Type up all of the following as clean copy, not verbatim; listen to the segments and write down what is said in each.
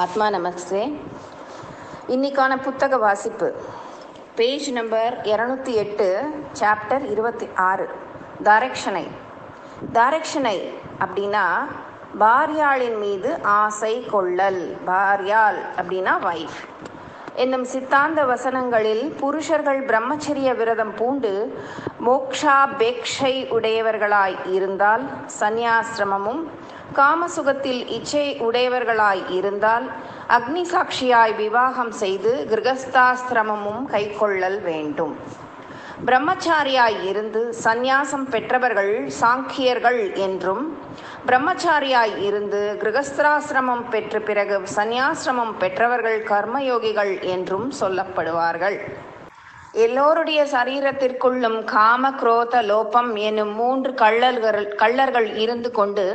ஆத்மா நமஸ்தே. இன்னைக்கான புத்தக வாசிப்பு பேஜ் நம்பர் 208, சாப்டர் 26, தாரக்ஷனை அப்படின்னா பாரியாளின் மீது ஆசை கொள்ளல். பாரியாள் அப்படின்னா வைஃப் என்னும் சித்தாந்த வசனங்களில் புருஷர்கள் பிரம்மச்சரிய விரதம் பூண்டு மோக்ஷாபேக்ஷை உடையவர்களாய் இருந்தால் சந்நியாசிரமமும், காமசுகத்தில் இச்சை உடையவர்களாய் இருந்தால் அக்னி சாட்சியாய் விவாகம் செய்து கிரகஸ்தாசிரமமும் கைக்கொள்ளல் வேண்டும். பிரம்மச்சாரியாய் இருந்து சந்நியாசம் பெற்றவர்கள் சாங்கியர்கள் என்றும், பிரம்மச்சாரியாய் இருந்து கிரகஸ்தாசிரமம் பெற்ற பிறகு சந்நியாசிரமம் பெற்றவர்கள் கர்மயோகிகள் என்றும் சொல்லப்படுவார்கள். எல்லோருடைய சரீரத்திற்குள்ளும் காம, குரோத, லோபம் என்னும் 3 கள்ளர்கள் இருந்து கொண்டு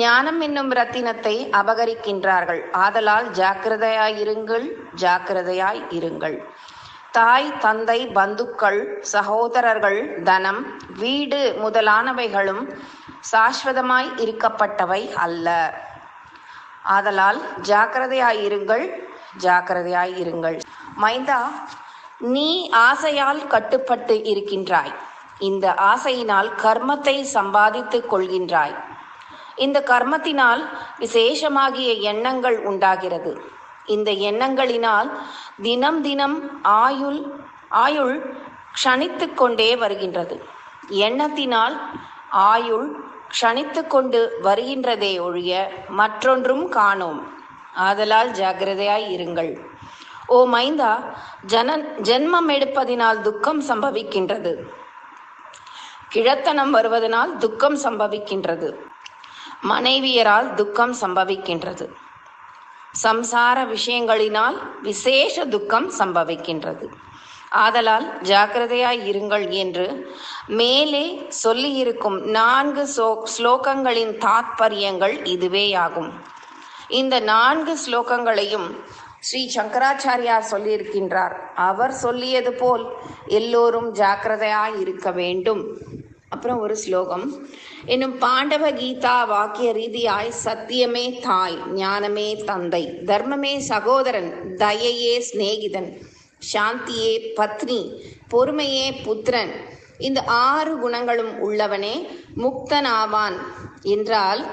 ஞானம் என்னும் ரத்தினத்தை அபகரிக்கின்றார்கள். ஆதலால் ஜாக்கிரதையாய் இருங்கள். தாய், தந்தை, பந்துக்கள், சகோதரர்கள், தனம், வீடு முதலானவைகளும் சாஸ்வதமாய் இருக்கப்பட்டவை அல்ல. ஆதலால் ஜாக்கிரதையாய் இருங்கள். மைந்தா, நீ ஆசையால் கட்டுப்பட்டு இருக்கின்றாய். இந்த ஆசையினால் கர்மத்தை சம்பாதித்துக் கொள்கின்றாய். இந்த கர்மத்தினால் விசேஷமாகிய எண்ணங்கள் உண்டாகிறது. இந்த எண்ணங்களினால் தினம் ஆயுள் க்ஷணித்து கொண்டே வருகின்றது. எண்ணத்தினால் ஆயுள் க்ஷணித்து கொண்டு வருகின்றதே ஒழிய மற்றொன்றும் காணோம். ஆதலால் ஜாக்கிரதையாய் இருங்கள். ஓ மைந்தா, ஜென்மம் எடுப்பதினால் துக்கம் சம்பவிக்கின்றது. கிழத்தனம் வருவதனால் துக்கம் சம்பவிக்கின்றது. மனைவியரால் துக்கம் சம்பவிக்கின்றது. சம்சார விஷயங்களினால் விசேஷ துக்கம் சம்பவிக்கின்றது. ஆதலால் ஜாக்கிரதையாய் இருங்கள் என்று மேலே சொல்லியிருக்கும் 4 ஸ்லோகங்களின் தாத்பரியங்கள் இதுவேயாகும். இந்த 4 ஸ்லோகங்களையும் ஸ்ரீ சங்கராச்சாரியார் சொல்லியிருக்கின்றார். அவர் சொல்லியது போல் எல்லோரும் ஜாக்கிரதையாய் இருக்க வேண்டும். அப்புறம் ஒரு ஸ்லோகம், என்னும் பாண்டவ கீதா வாக்கிய ரீதியாய் சத்தியமே தாய், ஞானமே தந்தை, தர்மமே சகோதரன், தயையே சிநேகிதன், சாந்தியே பத்னி, பொறுமையே புத்திரன், இந்த 6 குணங்களும் உள்ளவனே முக்தனாவான் என்றால்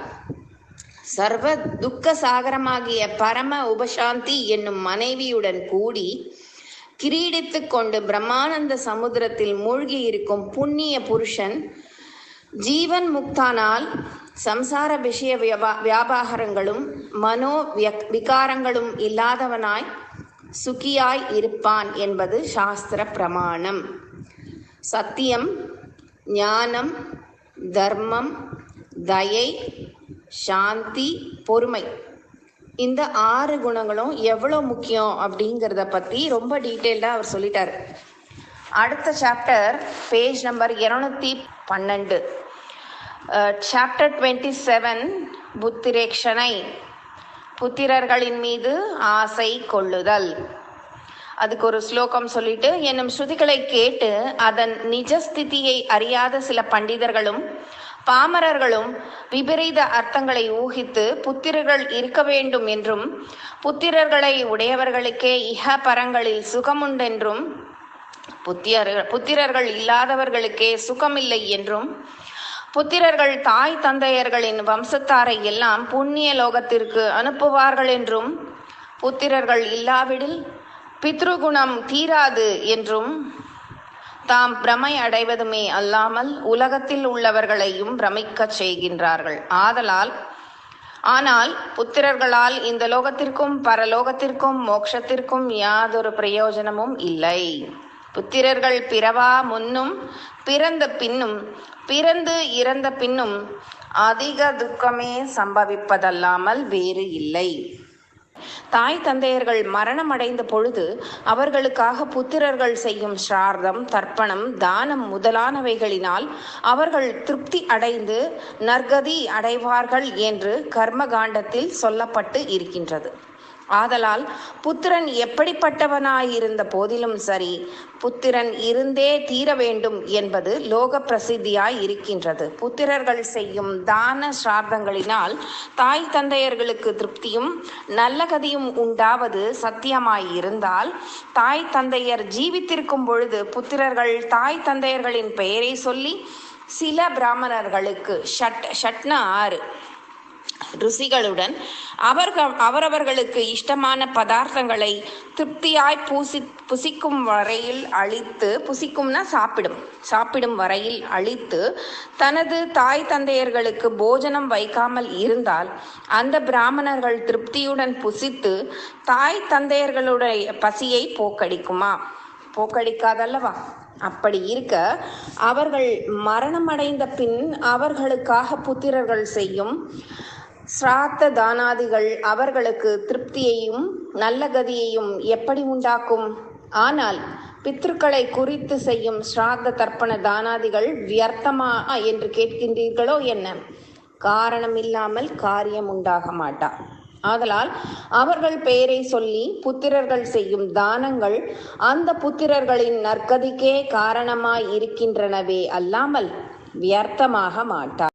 சர்வ துக்க சாகரமாகிய பரம உபசாந்தி என்னும் மனைவியுடன் கூடி கிரீடித்து கொண்டு பிரம்மானந்த சமுத்திரத்தில் மூழ்கி இருக்கும் புண்ணிய புருஷன் ஜீவன் முக்தானால் சம்சார விஷய வியாபாரங்களும் மனோ விகாரங்களும் இல்லாதவனாய் சுகியாய் இருப்பான் என்பது சாஸ்திர பிரமாணம். சத்தியம், ஞானம், தர்மம், தயை, சாந்தி, பொறுமை, இந்த 6 குணங்களும் எவ்வளோ முக்கியம் அப்படிங்கிறத பற்றி ரொம்ப டீட்டெயில்டாக அவர் சொல்லிட்டார். அடுத்த சாப்டர் பேஜ் நம்பர் 212, சாப்டர் 27, புத்திரேக்ஷனை, புத்திரர்களின் மீது ஆசை கொள்ளுதல். அதுக்கு ஒரு ஸ்லோகம் சொல்லிட்டு, என்னும் ஸ்ருதிகளை கேட்டு அதன் நிஜஸ்திதியை அறியாத சில பண்டிதர்களும் பாமரர்களும் விபரீத அர்த்தங்களை ஊகித்து புத்திரர்கள் இருக்க வேண்டும் என்றும், புத்திரர்களை உடையவர்களுக்கே இஹ பரங்களில் சுகமுண்டென்றும், புத்திரர்கள் இல்லாதவர்களுக்கே சுகமில்லை என்றும், புத்திரர்கள் தாய் தந்தையர்களின் வம்சத்தாரை எல்லாம் புண்ணிய லோகத்திற்கு அனுப்புவார்கள் என்றும், புத்திரர்கள் இல்லாவிடில் பித்ருகுணம் தீராது என்றும், தாம் பிரமை அடைவதுமே அல்லாமல் உலகத்தில் உள்ளவர்களையும் பிரமிக்கச் செய்கின்றார்கள். ஆனால் புத்திரர்களால் இந்த லோகத்திற்கும் பரலோகத்திற்கும் மோட்சத்திற்கும் யாதொரு பிரயோஜனமும் இல்லை. புத்திரர்கள் பிறவா முன்னும் பிறந்த பின்னும் பிறந்து இறந்த பின்னும் அதிக துக்கமே சம்பவிப்பதல்லாமல் வேறு இல்லை. தாய் தந்தையர்கள் மரணம் அடைந்த பொழுது அவர்களுக்காக புத்திரர்கள் செய்யும் ஸ்ரார்த்தம், தர்ப்பணம், தானம் முதலானவைகளினால் அவர்கள் திருப்தி அடைந்து நற்கதி அடைவார்கள் என்று கர்மகாண்டத்தில் சொல்லப்பட்டு இருக்கின்றது. ஆதலால் புத்திரன் எப்படிப்பட்டவனாயிருந்த போதிலும் சரி, புத்திரன் இருந்தே தீர வேண்டும் என்பது லோக பிரசித்தியாய் இருக்கின்றது. புத்திரர்கள் செய்யும் தான சிரார்த்தங்களினால் தாய் தந்தையர்களுக்கு திருப்தியும் நல்ல கதியும் உண்டாவது சத்தியமாயிருந்தால், தாய் தந்தையர் ஜீவித்திருக்கும் பொழுது புத்திரர்கள் தாய் தந்தையர்களின் பெயரை சொல்லி சில பிராமணர்களுக்கு ஷட்னா 6 ருசிகளுடன் அவரவர்களுக்கு இஷ்டமான பதார்த்தங்களை திருப்தியாய் புசிக்கும் வரையில் அளித்து, புசிக்கும்னா சாப்பிடும் வரையில் அளித்து, தனது தாய் தந்தையர்களுக்கு போஜனம் வைக்காமல் இருந்தால் அந்த பிராமணர்கள் திருப்தியுடன் புசித்து தாய் தந்தையர்களுடைய பசியை போக்கடிக்காதல்லவா? அப்படி இருக்க அவர்கள் மரணமடைந்த பின் அவர்களுக்காக புத்திரர்கள் செய்யும் சிராத்த தானாதிகள் அவர்களுக்கு திருப்தியையும் நல்ல கதியையும் எப்படி உண்டாக்கும்? ஆனால் பித்ருக்களை குறித்து செய்யும் சிராத்த தர்ப்பண தானாதிகள் வியர்த்தமா என்று கேட்கின்றீர்களோ என்ன? காரணம் இல்லாமல் காரியம் உண்டாக மாட்டா. ஆதலால் அவர்கள் பெயரை சொல்லி புத்திரர்கள் செய்யும் தானங்கள் அந்த புத்திரர்களின் நற்கதிக்கே காரணமாய் இருக்கின்றனவே அல்லாமல் வியர்த்தமாக மாட்டா.